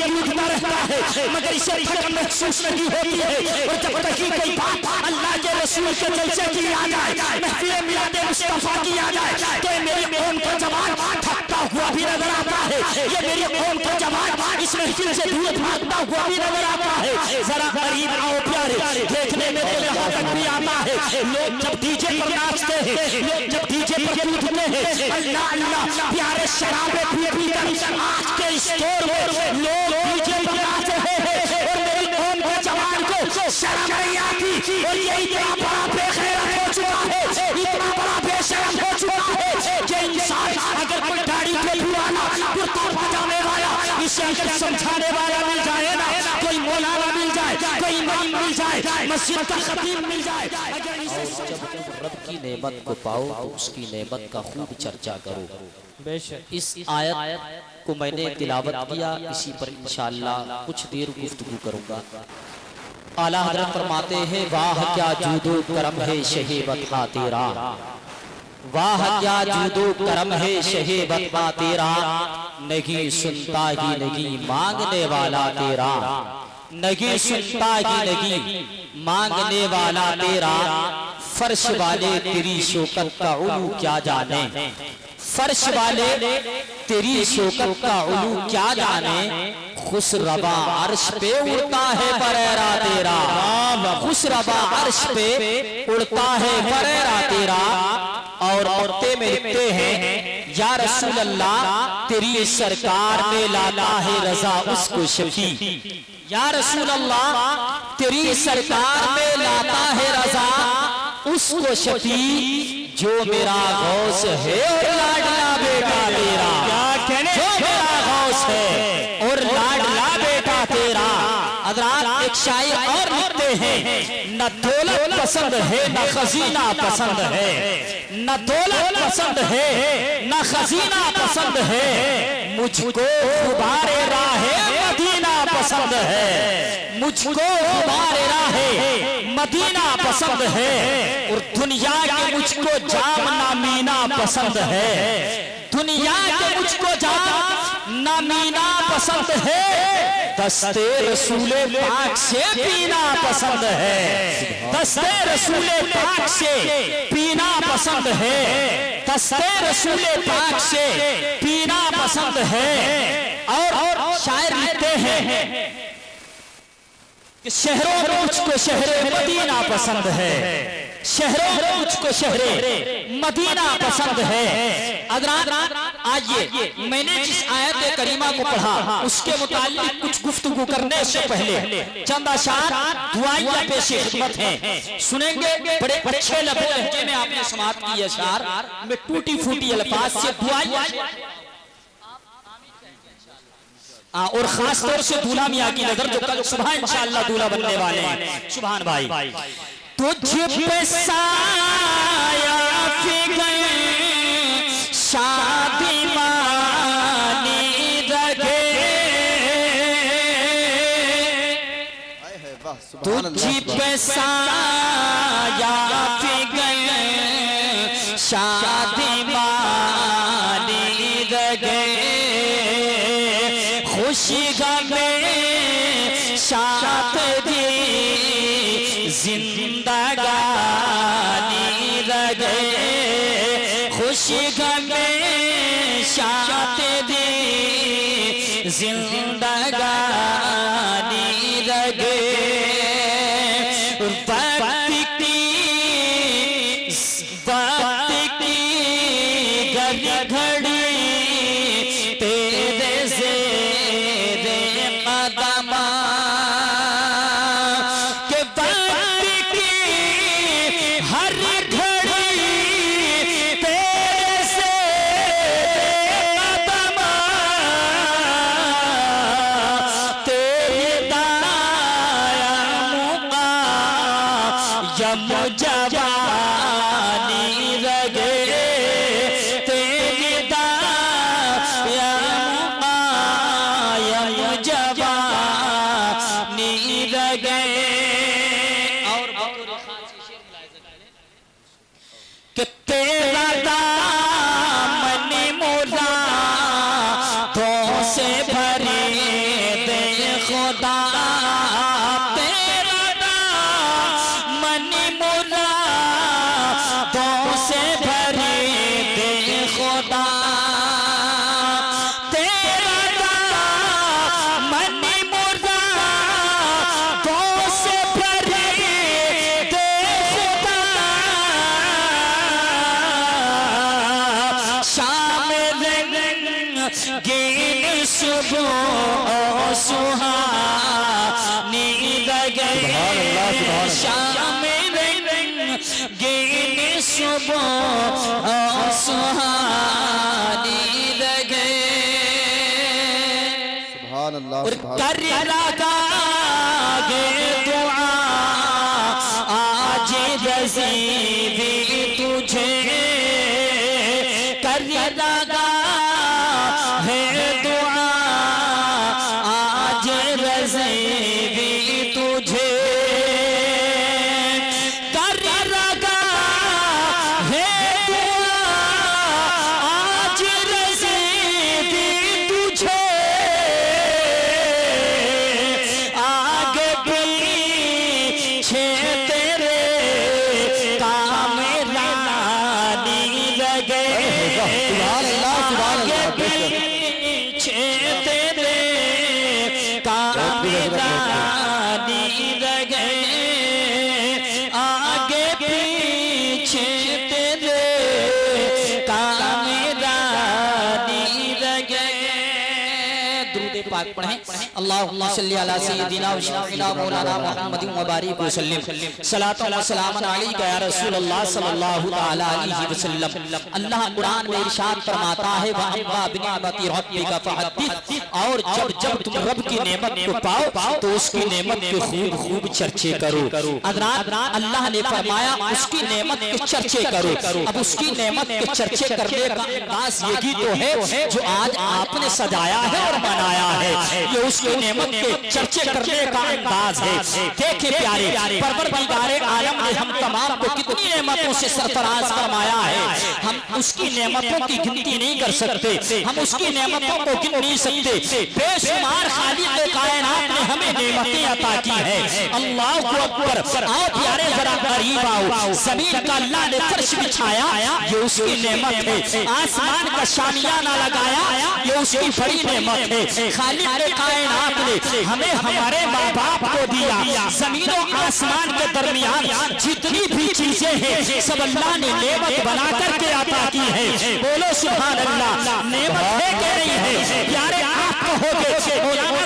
कूदता रहता है मगर इसे थकन महसूस नहीं होती है। और जब तक की कोई बात अल्लाह के रसूल के जलसे की आ जाए, महफिल मिलाद मुस्तफा की आ जाए, तो मेरी कौम का जवान थकता हुआ भी नजर आता है। ये मेरी कौम का जवान इस महफिल से दूर भागता हुआ भी नजर आता है। जरा करीब आओ प्यारे, देखने में तो यहाँ तक भी आता है। लोग जब डीजे पर नाचते हैं, लोग जब डीजे पर कूदते हैं, अल्लाह अल्लाह प्यारे शराबे पी कर आज के इस दौर में लोग डीजे पर नाच रहे हैं और मेरी कौम के जवान को शर्म नहीं आती। और ये इतना बड़ा बेगैरत हो चुका है, इतना बड़ा बेशरम हो चुका है कि इंसान अगर कोई दाढ़ी पे पुराना कुर्ता पजामे वाला इसे अगर समझाने वाला मिल जाए ना, कोई मौलाना मिल जाए, कोई इमाम मिल जाए, मस्जिद का खतीब मिल जाए, अगर इसे जब रब की नेमत को पाओ तो उसकी नेमत का खूब चर्चा करो। इस आयत को मैंने तिलावत किया, इसी पर इंशाअल्लाह कुछ देर गुफ्तगू करूंगा। आला हज़रत फरमाते हैं, वाह क्या जूदो करम है शहे वफा तेरा, वाह क्या जूदो करम है शहे वफा तेरा, नहीं सुनता ही नहीं मांगने वाला तेरा, नहीं सुनता ही नहीं मांगने वाला तेरा, फर्श वाले तेरी शौकत का उलू क्या जाने, फर्श वाले तेरी शौकत का उलू क्या जाने, खुश रबा अर्श पे उड़ता है फरेरा तेरा, खुश रबा अर्श पे उड़ता है फरेरा तेरा। और औरतें में लिखते हैं, या रसूल अल्लाह तेरी सरकार में लाता है रजा उसको शफी, या रसूल अल्लाह तेरी सरकार में लाता है रजा उसको शफी, जो मेरा गौस है और लाडला बेटा तेरा, जो मेरा गौस है और लाडला बेटा तेरा। हज़रात एक शायर और लिखते हैं, न दौलत पसंद है न खजीना पसंद है, न दौलत पसंद है न खजीना पसंद है, मुझको गुबारे राहे मदीना पसंद है, मुझको गुबारे राहे मदीना पसंद है, और दुनिया के मुझको जाम नामीना पसंद है, दुनिया के मुझको जाम नामीना पसंद है, दस्ते रसूले पाक से पीना पसंद है, दस्ते रसूले पाक से पीना पसंद है, दस्ते रसूले पाक से पीना पसंद है। और शायर लिखते हैं कि शहरों में मुझको शहरे मदीना पसंद है, शहरों में मुझको शहरे मदीना पसंद है। हज़रात आइए, मैंने जिस आयत करीमा को पढ़ा उसके मुतालिक कुछ गुफ्तगू करने से पहले चंद अशार दुआइया पेश खिदमत हैं, सुनेंगे। बड़े अच्छे लहजे में आपने समाअत की अशार में टूटी फूटी अल्फाज से दुआइया, और खास तौर से दूल्हा मियां की नजर जो कल सुबह इंशाअल्लाह दूल्हा बनने वाले हैं। सुभान भाई, तुझ पे साया फिगर शादी मानी रगे, तुझ पे साया फिगर शादी मानी रगे, खुशी गमे शात दी जिंदगानी रगे, खुशी गमे शात दी जिंदगानी रगे, वक्त की घड़ी तेरे ज़ेरे कदम, के वक्त की हर घड़ी तेरे ज़ेरे कदम, तेरे दाया मुक़ायम जवानी रगे, तेरे दाया मुक़ायम जवानी रगे। और कि तेरा दामन मुरादों से भरे दे गिन सुबह सुहानी लगे शाम गिन सुबह सुहानी लगे और कर लगा गे दुआ आज रज़ी भी तुझे कर लगा है दुआ आज रज़ी भी तुझे कर लगा है दुआ आज रज़ी भी तुझे आगे पीछे तेरे काम रानी लगे आगे पीछे तेरे काम रानी लगे आगे पीछे तेरे काम रानी लगे दुरूद पाक पढ़ें अल्लाहुम्मा सल्ली अला सय्यिदिना व शफीना मौलाना मुहम्मदिन व बारिक व सल्लिम सलातो व सलामन अलैका या रसूलल्लाह सल्लल्लाहु तआला अलैहि वसल्लम। अल्लाह कुरान में इरशाद फरमाता है व अम्मा बिनिअमति रब्बिका फहद्दिस, और जब जब तुम रब की नेमत को पाओ तो उसकी नेमत के खूब खूब चर्चे करो। हज़रात अल्लाह ने फरमाया उसकी नेमत के चर्चे करो। अब उसकी नेमत के चर्चे करने का अंदाज यही तो है जो आज आपने सजाया है और बनाया है, ये उसकी नेमत के चर्चे करने का अंदाज है। देखिए प्यारे परवरदिगारे आलम ने हम तमाम को कितनी नेमतों से सरफराज फरमाया है, हम उसकी नेमतों की गिनती नहीं कर सकते, हम उसकी नेमतों को गिन नहीं सकते। बेशुमार खालिक़ कायनात ने हमें नेमतें अता की है। अल्लाहु अकबर। आओ प्यारे जरा करीब आओ। जमीन का अल्लाह ने फर्श बिछाया, ये उसकी नेमत है। आसमान का शामियाना लगाया, ये उसकी बड़ी नेमत है। खालिक़ कायनात ने हमें हमारे माँ बाप को दिया। जमीन और आसमान के दरमियान जितनी भी चीजें हैं सब अल्लाह ने नेमत बना करके अता की है। बोलो सुभान अल्लाह। नेमत है कि नहीं है प्यारे? आप कहोगे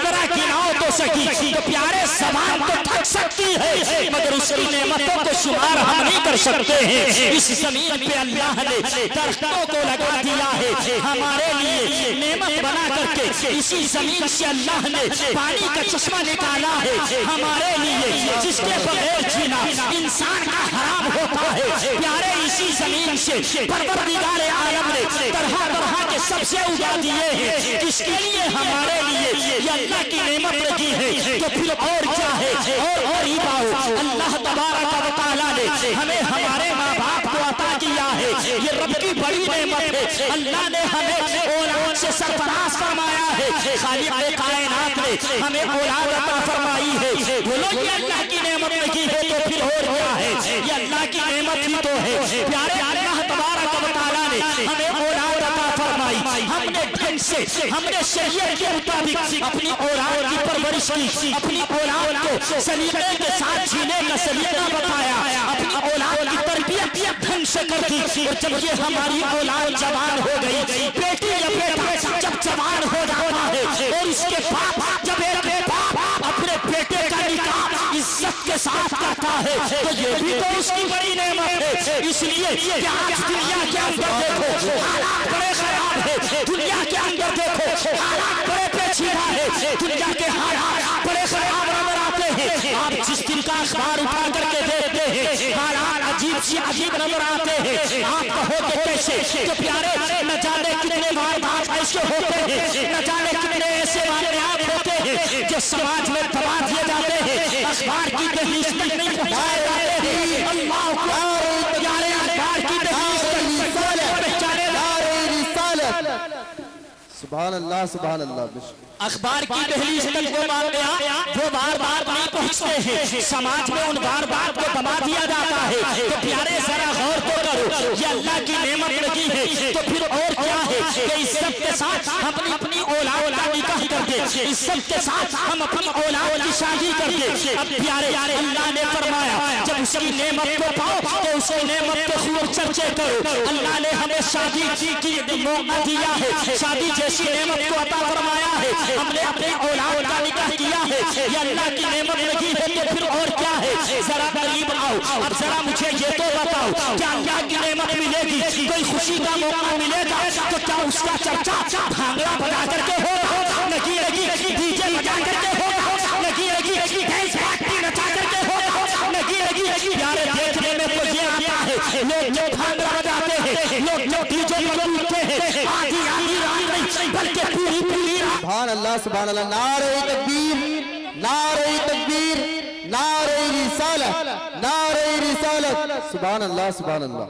जरा गिनाओ तो सकी, तो प्यारे ज़बान तो थक सकती है मगर उसकी नेमतों को शुमार हम नहीं कर सकते हैं। इस जमीन पे अल्लाह ने दरख्तों को लगा दिया है हमारे लिए नेमत बना करके। इसी जमीन से अल्लाह ने पानी का चश्मा निकाला है हमारे लिए, जिसके बगैर जीना इंसान का हराम होता है। प्यारे इसी जमीन से परवरदिगार आलम ने तरह तरह के सब्ज़े उगा दिए हैं, किसके लिए? हमारे लिए। ये अल्लाह की नेमत लगी है तो फिर और क्या है? और ही पाओ अल्लाह तबारक व तआला ने हमें हमारे माँ बाप को अता किया है, ये रब की बड़ी नेमत है। अल्लाह ने हमें औलाद से सरफराज फरमाया है। खालिक़ कायनात ने हमें औलाद अता फरमाई है। बोलो ये अल्लाह की नेमत लगी है तो फिर और क्या है? ये अल्लाह की नेमत ही तो है। प्यारे अल्लाह तबारक व तआला ने हमें औलाद अता फरमाई। हमने ढंग से हमने शरीयत के मुताबिक अपनी औलाद की परवरिश की, अपनी औलाद को सलीके के साथ जीने का सलीका बताया, अपनी औलाद की तरबियत ढंग से कर दी। और जब ये हमारी औलाद जवान हो गई, बेटी या बेटा जब जवान हो जाता है और इसके बाप जब एक बाप अपने बेटे का निकाह इज्जत के साथ करता है तो ये भी तो उसकी बड़ी नेमत है। इसलिए आज दुनिया के अंदर देखो हालात बड़े खराब है, दुनिया के अंदर देखो हालात बड़े पेचीदा है, दुनिया के हालात बड़े खराब नजर आते हैं। आप जिस दिन का अखबार उठा करके देखते हैं हालात अजीब से अजीब नजर आते हैं। आप कहोगे कैसे? तो प्यारे न जाने कितने वारदात ऐसे होते हैं, न जाने कितने ऐसे वारदात होते हैं जो समाज में दबा दिए जाते हैं, अखबार की दहलीज तक नहीं पहुंचाए जाते हैं। अल्लाह प्यारे अखबार की दहलीज तक सुभान अल्लाह सुभान अल्लाह। अखबार की दहलीज तक वो बार बार नहीं पहुंचते हैं, समाज में उन बार को दबा दिया जाता है। तो प्यारे जरा गौर तो करो, ये अल्लाह की नेमत लगी है तो फिर और क्या है? कि इस सब के साथ अपनी औलाद का निकाह कर करके इज्जत के साथ हम अपनी औलाद की शादी करके। अब प्यारे अल्लाह ने फरमाया जब उसकी नेमत को पाओ तो उसकी नेमत के खूब चर्चे करो। अल्लाह ने हमें शादी की मौका दिया है, शादी जैसी नेमत को अता फरमाया है, हमने अपने औलाद का निकाह किया है, ये अल्लाह की नेमत लगी है तो फिर और क्या है। जरा करीब आओ, अब जरा मुझे ये तो बताओ क्या अल्लाह की नेमत मिलेगी, कोई खुशी का मौका मिलेगा तो क्या उसका चर्चा भांगड़ा बजा करके होगा, लगी लगी डीजे बजा करके होगा, लगी लगी डांस पार्टी नचा करके होगा, लगी लगी यार देखने में तो ये आता है लोग भांगड़ा बजाते हैं, लोग डीजे बजाते हैं, आधी आधी रात नहीं बल्कि पूरी पूरी रात। सुभान अल्लाह सुभान अल्लाह। नारे तकबीर, नारे तकबीर, नारे रिसालत, नारे रिसालत। सुभान अल्लाह सुभान अल्लाह।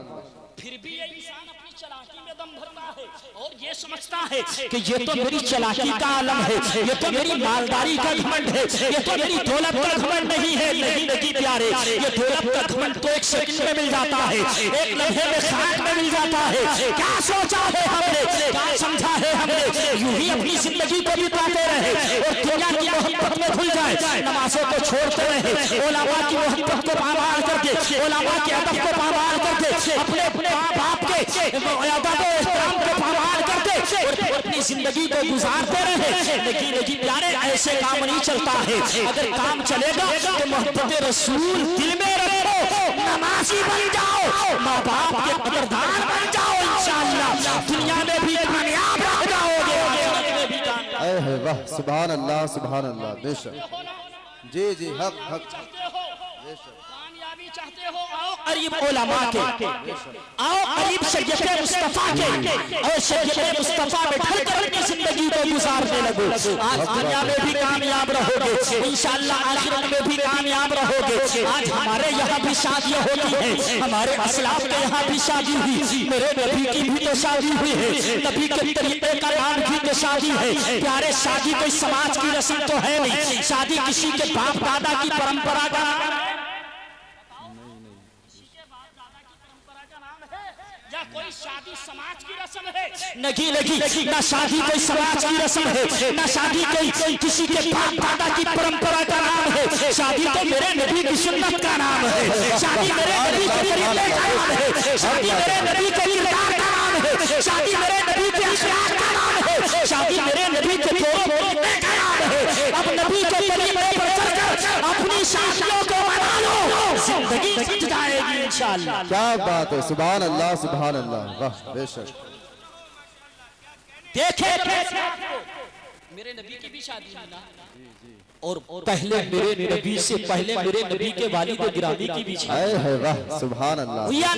फिर भी ये इंसान अपनी चालाकी में दम भरता है और ये समझता है कि ये तो मेरी चालाकी का आलम है, ये तो मेरी मालदारी का घमंड है, ये तो मेरी दौलत का घमंड नहीं है। नहीं नहीं प्यारे, ये दौलत का घमंड तो एक सेकंड में मिल जाता है, एक लम्हे में खाक में मिल जाता है। क्या सोचा है हमने, क्या समझा है हमने, यूं ही अपनी जिंदगी को बिताते रहे और दुनिया की मोहब्बत में भूल जाए, नमाजों को छोड़ते रहे, उलमा की मोहब्बत को पामाल करके, उलमा के अदब को पामाल करके, अपने अपने बाप के अदब एहतराम को पामाल करके और अपनी जिंदगी को गुजारते रहे। लेकिन प्यारे ऐसे काम नहीं चलता है। अगर काम चलेगा तो मोहब्बत रसूल दिल में रखो, नमाजी बन जाओ, माँ बाप के कदरदान बन जाओ, इंशाअल्लाह दुनिया में भी कामयाब हो जाओगे, आखिरत में भी कामयाब। ऐ है वाह, सुभान अल्लाह सुभान अल्लाह। बेशक जी जी, हक हक। कामयाबी चाहते हो, आओ करीब उलमा के, आओ करीब शरीयत मुस्तफा के और शरीयत मुस्तफा में ढलकर अपनी जिंदगी को गुजारने लगो। आज दुनिया में भी कामयाब रहोगे, इंशाअल्लाह आखिरत में भी कामयाब रहोगे। आज हमारे यहाँ भी शादियाँ होती हैं, हमारे असलाफ के यहाँ भी शादी हुई, मेरे नबी की भी तो शादी हुई है, नबी के तरीके का नाम भी तो शादी है। प्यारे शादी कोई समाज की रस्म तो है नहीं, शादी किसी के बाप दादा की परंपरा का कोई शादी समाज की रस्म है नहीं लगी, ना शादी कोई समाज की रस्म है, ना शादी कोई किसी के बाप दादा की परंपरा का नाम है। शादी तो मेरे नबी की सुन्नत का नाम है, शादी मेरे नबी के तरीके का नाम है, शादी मेरे नबी के किरदार का नाम है, शादी मेरे नबी के अखलाक का नाम है, शादी मेरे नबी के बोलने का नाम है। अब नबी के तरीके पर चलकर अपनी शादियों को मना लो, जिंदगी सज जाएगी इंशाअल्लाह। क्या बात है, सुभान अल्लाह सुभान अल्लाह। वाह बेशक। देखे मेरे नबी की भी शादी हुई ना, और पहले मेरे नबी से पहले मेरे नबी के वालिद गिरामी की भी शादी ऐ है वाह, सुभान अल्लाह। हुई है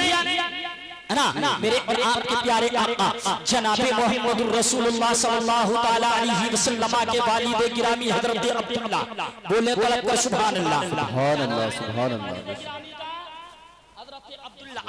ना। मेरे और आपके प्यारे आका जनाबे मोहम्मद रसूलुल्लाह सल्लल्लाहु तआला अलैहि वसल्लम के वालिद गिरामी हजरत अब्दुल्ला, बोले तलब कर सुभान अल्लाह सुभान अल्लाह सुभान अल्लाह।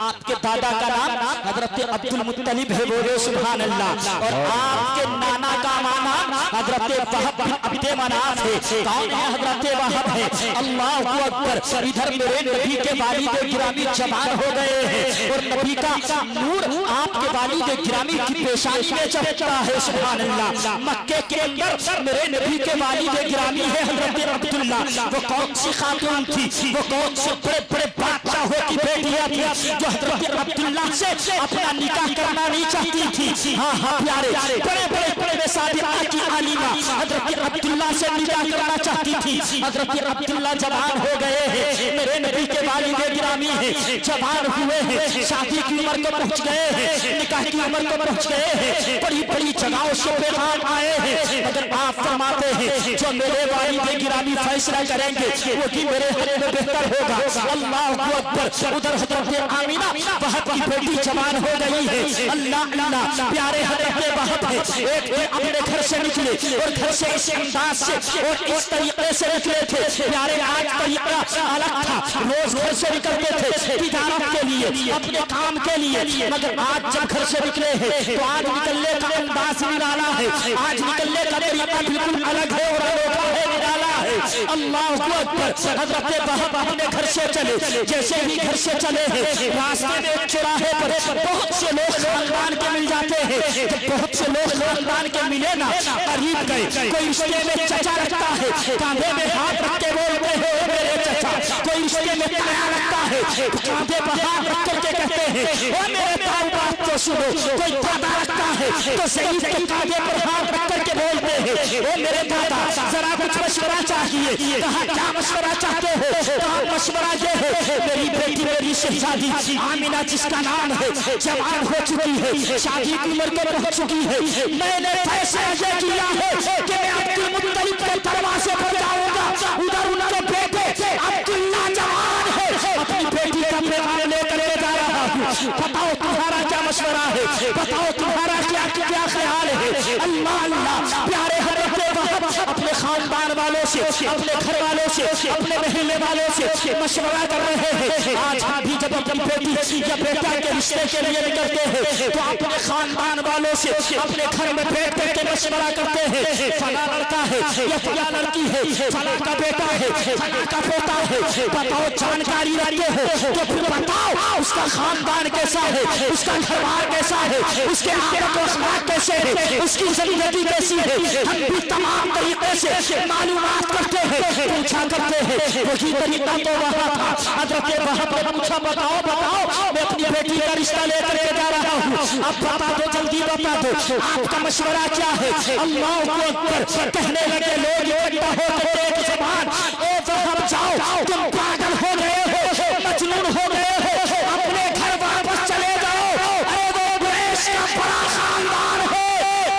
आपके दादा का नाम हजरत अब्दुल मुत्तलिब है, बोले सुभान अल्लाह। और आपके नाना का नाम हजरत वहब बिन अब्द मनाफ है, कौन है हजरत वहब है। अल्लाहु अकबर। इधर मेरे नबी के वालिद गिरामी जवान हो गए हैं और नबी का नूर आपके वालिद गिरामी की पेशानी में चमकता है, सुभान अल्लाह। मक्के के अंदर मेरे नबी के वालिद गिरामी है हजरत अब्दुल्ला। वो कौन सी खातून थी, वो कौन से बड़े बड़े बादशाहों की बेटियां थी जो हजरत अब्दुल्ला से अपना निकाह करना नहीं चाहती थी। हाँ हाँ प्यारे, बड़े बड़े बड़े सादिया की आलिमा हजरत अब्दुल्ला से निकाह करना चाहती थी। हजरत अब्दुल्ला जवान हो गए हैं, मेरे नबी के वालिद गिरामी है, जवान हुए हैं, शादी की उम्र को पहुंच गए हैं, निकाह की उम्र को पहुंच गए हैं, बड़ी बड़ी जगहों से पैगाम आए हैं। मगर आप फरमाते हैं जो मेरे वालिद गिरामी फैसला करेंगे वो भी मेरे हक में बेहतर होगा। अल्लाह अकबर। उधर हजरत आमीना वहब की बेटी जवान हो गई है। अल्लाह अल्लाह प्यारे हजरत वहब है, एक अपने घर से निकले और घर से इस अंदाज से और इस तरीके से निकले थे। प्यारे आज तरीका अलग था, रोज घर से निकलते थे तिजारत के लिए, अपने काम के लिए। मगर आज जब घर से निकले हैं तो आज निकलने का अंदाज निराला है, आज निकलने का तरीका बिल्कुल अलग है और अनोखा है, निराला है। अल्लाह अकबर। हजरत वहब अपने घर से चले, जैसे ही घर से चले हैं रास्ते में एक चौराहे पर बहुत से लोग खानदान के मिल जाते हैं। जब बहुत से लोग खानदान के मिले ना, करीब गए, कोई रिश्ते में चचा रखता है, कांधे में हाथ रख के बोलते हैं मेरे चचा, कोई रिश्ते में ताया रखता है, कांधे पर हाथ रख करके कहते हैं ओ मेरे ताऊ, बात तो सुनो, कोई दादा रखता है तो सही के कांधे पर हाथ रख करके बोलते हैं ओ मेरे दादा जरा कुछ मशवरा चाहिए। कहा क्या मशवरा चाहते हो? कहा मशवरा ये है, मेरी बेटी मेरी शहजादी आमिना जिसका नाम है जवान हो चुकी है, शादी की उम्र को पहुंच चुकी है, मैंने फैसला ये किया है कि मैं अब्दुल मुत्तलिब के दरवाजे पर जाऊंगा, उधर उनके बेटे अब्दुल्ला जवान है, अपनी बेटी का पैगाम लेकर के जा रहा हूँ। बताओ तुम्हारा क्या मशवरा है, बताओ तुम्हारा क्या क्या ख्याल है? अल्लाह अल्लाह प्यारे हजरत वहाब अपने खानदान वालों से, अपने घर वालों से, अपने महल्ले वालों से मशवरा कर रहे हैं। आज भी जब अपनी बेटी या बेटा के रिश्ते के लिए निकलते हैं तो अपने खानदान वालों से अपने घर में बैठ करके मशवरा करते हैं, फला लड़का है या फला लड़की है, फला का बेटा है, फला का पोता है, बताओ जानकारी रखते हो तो फिर बताओ उसका खानदान कैसा है, उसका घरबार कैसा है, उसके आदत और अखलाक कैसे है, उसकी जिंदगी कैसी है, हम भी तमाम तरीके से मालूमात करते हैं, पूछा करते हैं। वही तरीका तो वहाँ था, हजरत वहाब ने पूछा बताओ बताओ मैं अपनी बेटी का रिश्ता लेकर के जा रहा हूँ, अब बता दो जल्दी बता दो आपका मशवरा क्या है? अल्लाह अकबर कहने लगे लोग इकट्ठा होकर एक ज़बान, ओ वहाब जाओ तुम पागल हो गए हो, मजनून हो गए हो, अपने घर वापस चले जाओ, अरे वो कुरैश का बड़ा खानदान है,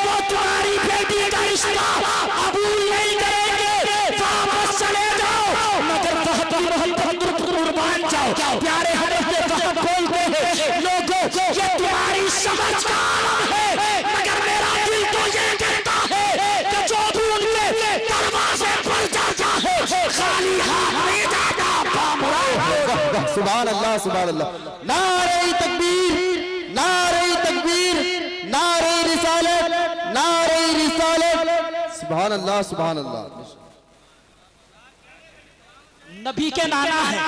तो तुम्हारी बेटी का रिश्ता कबूल नहीं करेंगे, वापस चले जाओ, मगर वहाब कुर्बान जाओ। प्यारे हजरत वहाब बोलते हैं लोगों ये तुम्हारी समझ का आलम है, मगर मेरा दिल तो ये कहता है कि जो भी उनके दरवाजे पर जाता है खाली हाथ नहीं जाता, सुभान अल्लाह सुभान अल्लाह। नारे तकबीर, नारे तकबीर, नारे रिसालत, नारे रिसालत, सुभान अल्लाह सुभान अल्लाह। नबी के नाना है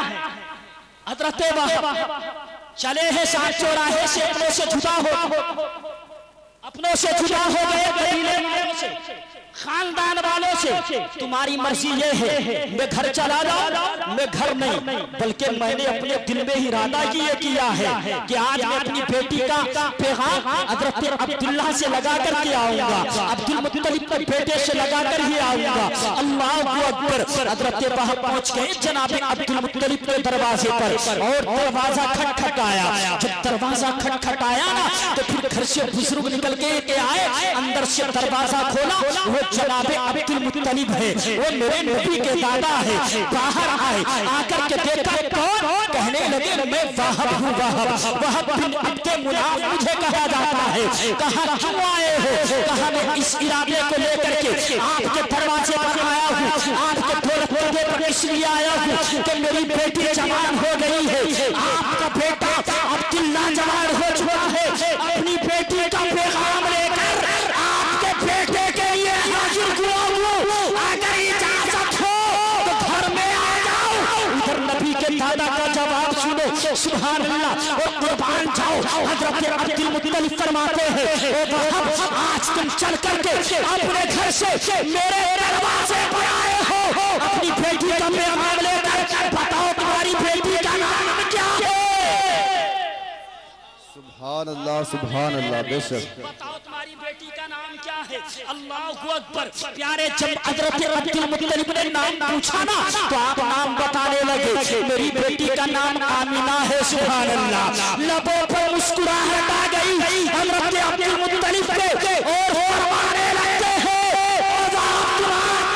हजरत वहाब, चले हैं साथ चौराहे से, अपनों से जुदा हो गए कबीले वालों से, खानदान वालों से, तुम्हारी मर्जी ये है मैं घर चला जाऊं, मैं घर नहीं बल्कि मैंने अपने दिल में इरादा ये किया है कि आज मैं अपनी बेटी का पैगाम हजरत अब्दुल्ला से लगा करके आऊंगा, अब्दुल मुत्तलिब के बेटे से लगा कर ही आऊंगा। अल्लाह अकबर। हजरत वहाब पहुंच गए जनाब अब्दुल मुत्तलिब के दरवाजे पर और दरवाजा खटखटाया। जब दरवाजा खटखटाया ना तो फिर घर से बुजुर्ग निकल के आए, अंदर से दरवाजा खोला, वो जनाब अब्दुल मुत्तलिब है, वो मेरे नबी के दादा है। बाहर आए, आकर के देखा कौन? कहने लगे मैं वहाब हूँ, वहाब बिन अब्द मुनाफ मुझे कहा जाता है। कहा क्यों आए हो? कहा मैं इस इरादे को लेकर के आपके दरवाजे पर आया हूँ, आपके दरवाजे पर इसलिए आया हूँ कि मेरी बेटी जवान हो गई है, आपका बेटा अब्दुल्ला जवान हो चुका है, अपनी बेटी का पैगाम लेकर आपके बेटे के लिए हाजिर हुआ हूँ, अगर इजाजत हो तो घर में आ जाओ। उधर नबी के दादा का जवाब सुनो, सुभान अल्लाह, और कुर्बान जाओ। हजरत अब्दुल मुत्तलिब फरमाते हैं ओ वहाब आज तुम चल करके अपने घर से मेरे दरवाजे पर आए हो, अपनी बेटी का पैगाम लेकर बताओ तुम्हारी बेटी का नाम क्या है? सुभान अल्लाह सुभान अल्लाह। बेशक बताओ तुम्हारी बेटी का नाम क्या है? अल्लाहु अकबर। प्यारे जब हजरत अब्दुल मुत्तलिब ने नाम पूछा ना तो आप नाम बताने लगे, मेरी बेटी का नाम आमिना है। सुभान अल्लाह। लबों पर मुस्कुराहट आ गई हजरत अब्दुल मुत्तलिब के और फरमाने लगते हैं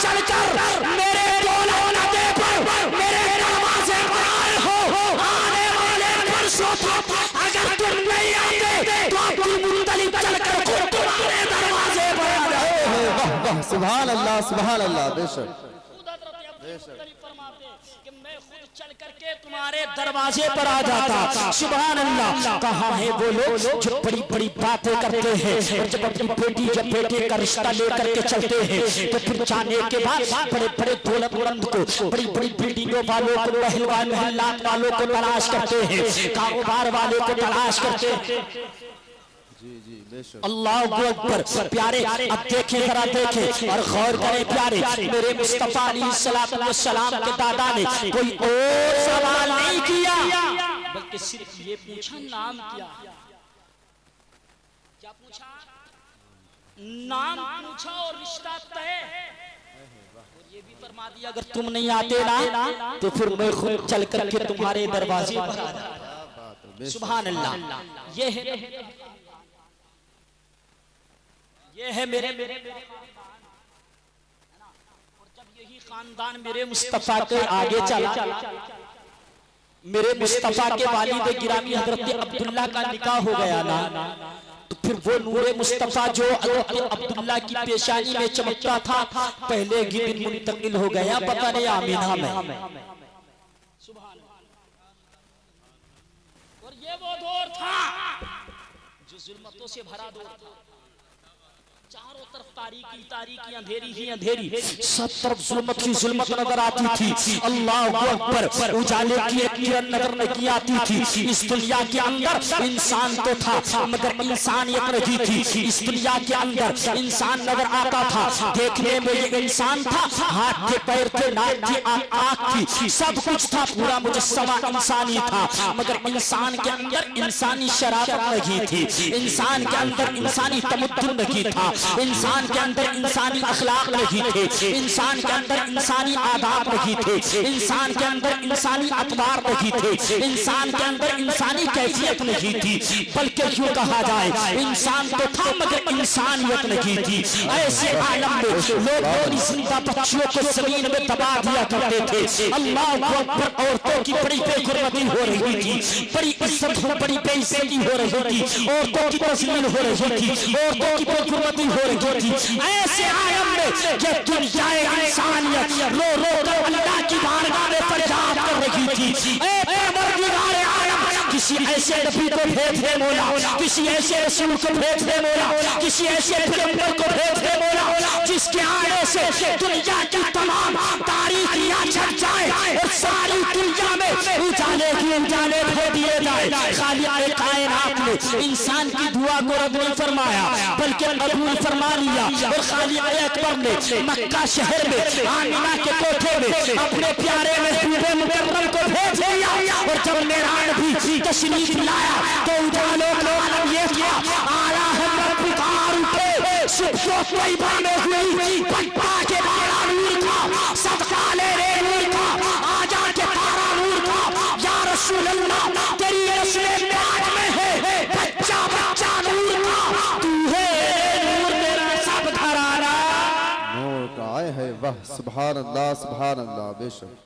चलकर मेरे दौलते पर मेरे दरवाजे पर आए हो, आने वाले वर्षों तक अगर तुम नहीं आते तो अब्दुल मुत्तलिब चलकर खुद तुम्हारे दरवाजे पर आ जाए। सुभान अल्लाह सुभान अल्लाह। बेशक कि मैं खुद चल करके तुम्हारे दरवाजे पर आ जाता। सुभान अल्लाह। कहाँ है वो लोग जो बड़ी बड़ी बातें करते हैं और जब अपनी बेटी जब बेटे का रिश्ता लेकर के चलते हैं तो फिर जाने के बाद बड़े बड़े दौलतमंद को, बड़ी बड़ी बिल्डिंगों वालों को, पहलवान महल्लात वालों को तलाश करते हैं, कारोबार वाले को तलाश करते हैं। जी जी अल्लाह अकबर। प्यारे अब देखें, जरा देखें और गौर करें प्यारे, मेरे मुस्तफा अलैहिस्सलाम के दादा ने कोई और सवाल नहीं किया, बल्कि सिर्फ ये पूछा नाम क्या पूछा, नाम पूछा और रिश्ता तय। और ये भी फरमा दिया अगर तुम नहीं आते ना तो फिर मैं खुद चल करके तुम्हारे दरवाजे पर आ जाता। सुभान अल्लाह। ये है मेरे और जब यही खानदान मेरे मुस्तफा के आगे चला, मेरे मुस्तफा के वालिद गिरामी हजरत अब्दुल्ला का निकाह हो गया ना, तो फिर वो नूरे मुस्तफा जो हजरत अब्दुल्ला की पेशानी में चमकता था पहले ही दिन मुंतकिल हो गया पता नहीं आमीना में। और ये वो दौर था जो जुल्मतों से भरा दौर था, चारों तरफ तारीकी तारीकी, अंधेरी ही अंधेरी, सब तरफ जुल्मत ही जुल्मत नजर आती थी। अल्लाह अकबर। उजाले की एक किरण नजर नहीं आती थी। इस दुनिया के अंदर इंसान तो था मगर इंसानियत नहीं थी। इस दुनिया के अंदर इंसान नजर आता था, देखने में ये इंसान था, हाथ के पैर थे, नाक थी, आंख थी, सब कुछ था, पूरा मुजस्समा इंसानी था, मगर इंसान के अंदर इंसानी शराफत नहीं थी, इंसान के अंदर इंसानी तमद्दुन नहीं था, इंसान के अंदर इंसानी अखलाक नहीं थे, इंसान के अंदर इंसानी आदाब नहीं थे, इंसान के अंदर इंसानी अतबार नहीं थे, इंसान के अंदर इंसानी कैफियत नहीं थी, बल्कि यूं कहा जाए इंसान तो था मगर इंसानियत नहीं थी। ऐसे आलम में लोग जिंदा बच्चियों को जमीन में दबा दिया करते थे। अल्लाह अकबर। औरतों की बड़ी बेगुरबती हो रही थी, बड़ी इज्जत हो, बड़ी बेइज्जती हो रही थी, औरतों की तस्लील हो रही थी, औरतों की बेगुरबती हो रही थी। ऐसे आलम में ये दुनिया इंसानियत रो रो कर अल्लाह की बारगाह में फरियाद कर रही थी, ऐ परवरदिगार आलम किसी ऐसे नबी को भेज दे मौला, किसी ऐसे रसूल को भेज दे मौला, किसी ऐसे पैगंबर को भेज दे मौला जिसके आने से दुनिया की तमाम तारीकियां छट जाए और सारी दुनिया में उजाले ही उजाले भर दिए जाए। खालिक कायनात ने इंसान की दुआ को रद्द नहीं फरमाया बल्कि कबूल फरमा लिया। और खालिक अकबर ने मक्का शहर में आमिना के कोठे में अपने प्यारे महबूबे मुकर्रम को भेज दिया। और जब मेहरान भी तशरीफ लाया तो उजालों का आलम ये किया, आला हम पुकार उठे सुबह तैयबा में हुई पट्टा के बाला नूर का, सदका ले रे नूर का, आजा के तारा नूर का, या रसूल अल्लाह तेरी रस्मे प्यार में है बच्चा बच्चा नूर का, तू है नूर मेरा सब घराना नूर का आए है। वाह सुभान अल्लाह बेशक।